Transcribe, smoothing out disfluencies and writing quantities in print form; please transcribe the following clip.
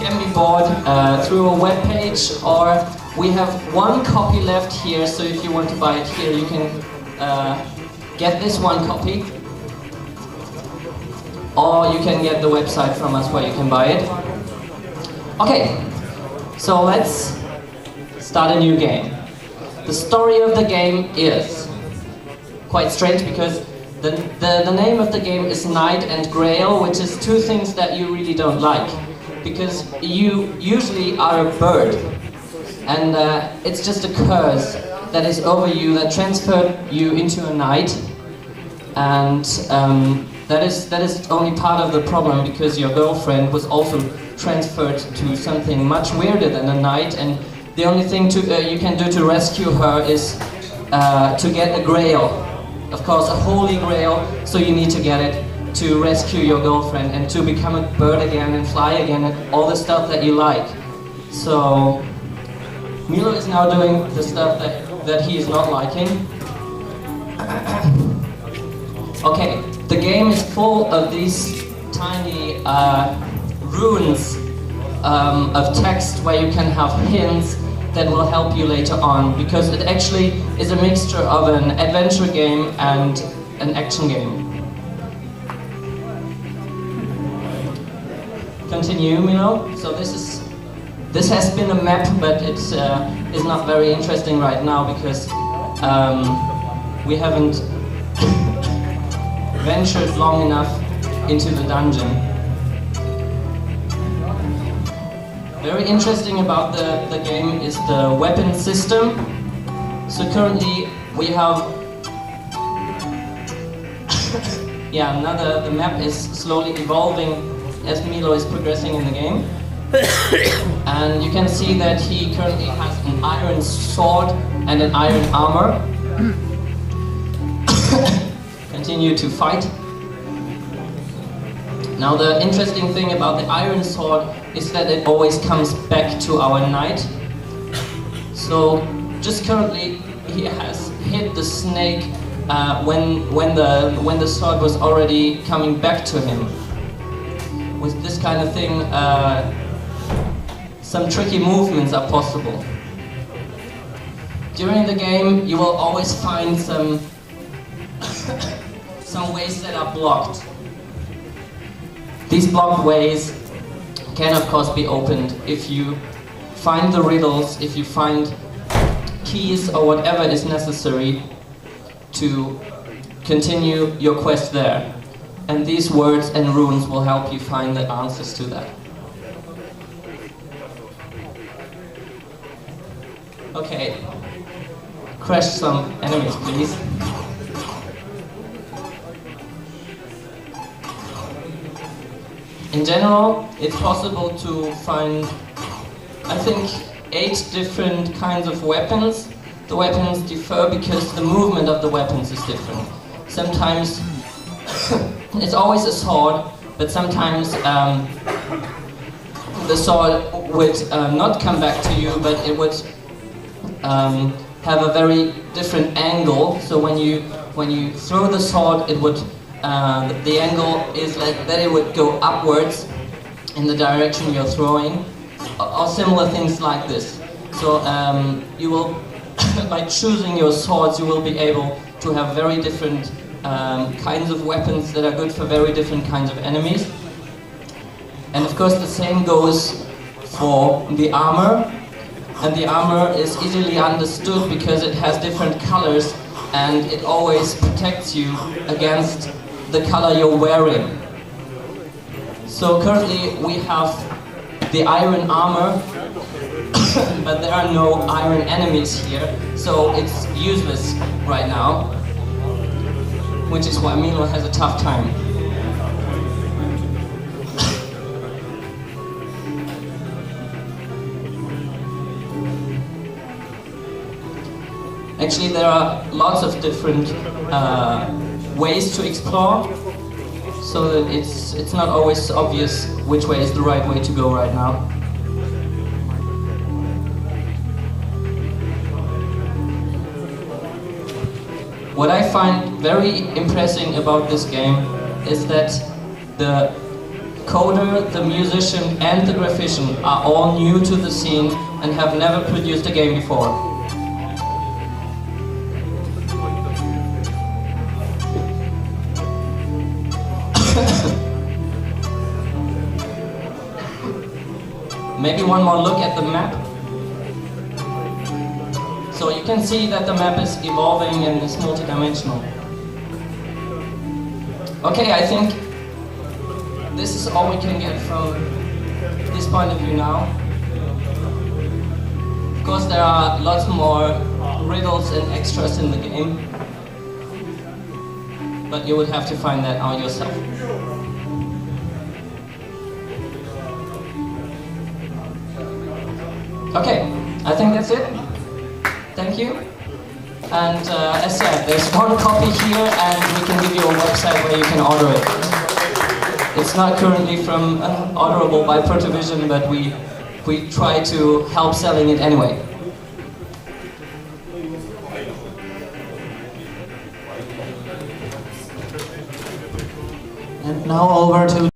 can be bought through a web page, or we have one copy left here, so if you want to buy it here, you can get this one copy, or you can get the website from us where you can buy it. Okay, so let's start a new game. The story of the game is quite strange because the name of the game is Knight and Grail, which is two things that you really don't like. Because you usually are a bird, and it's just a curse that is over you, that transferred you into a knight, and that is only part of the problem, because your girlfriend was also transferred to something much weirder than a knight, and the only thing you can do to rescue her is to get a grail. Of course, a holy grail, so you need to get it to rescue your girlfriend and to become a bird again and fly again and all the stuff that you like. So Milo is now doing the stuff that he is not liking. Okay, the game is full of these tiny runes of text where you can have hints that will help you later on, because it actually is a mixture of an adventure game and an action game. Continue, Milo. So this has been a map, but it's is not very interesting right now because we haven't ventured long enough into the dungeon. Very interesting about the game is the weapon system. So currently we have the map is slowly evolving as Milo is progressing in the game. And you can see that he currently has an iron sword and an iron armor. Continue to fight. Now the interesting thing about the iron sword is that it always comes back to our knight. So just currently he has hit the snake when the sword was already coming back to him. With this kind of thing, some tricky movements are possible. During the game you will always find some ways that are blocked. These blocked ways can of course be opened if you find the riddles, if you find keys or whatever is necessary to continue your quest there. And these words and runes will help you find the answers to that. Okay, crash some enemies please. In general, it's possible to find, I think, 8 different kinds of weapons. The weapons differ because the movement of the weapons is different. Sometimes it's always a sword, but sometimes the sword would not come back to you, but it would have a very different angle. So when you throw the sword, it would the angle is like that it would go upwards in the direction you're throwing, or similar things like this. So you will, by choosing your swords, you will be able to have very different kinds of weapons that are good for very different kinds of enemies. And of course the same goes for the armor. And the armor is easily understood because it has different colors and it always protects you against the color you're wearing. So currently we have the iron armor, but there are no iron enemies here, so it's useless right now, which is why Milo has a tough time. Actually, there are lots of different ways to explore, so that it's not always obvious which way is the right way to go right now. What I find very impressive about this game is that coder, the musician, and the graphician are all new to the scene and have never produced a game before. Maybe one more look at the map. So you can see that the map is evolving and is multidimensional. Okay, I think this is all we can get from this point of view now. Of course, there are lots more riddles and extras in the game, but you would have to find that out yourself. Okay, I think that's it. Thank you. And as said, there's one copy here, and we can give you a website where you can order it. It's not currently orderable by Protovision, but we try to help selling it anyway. And now over to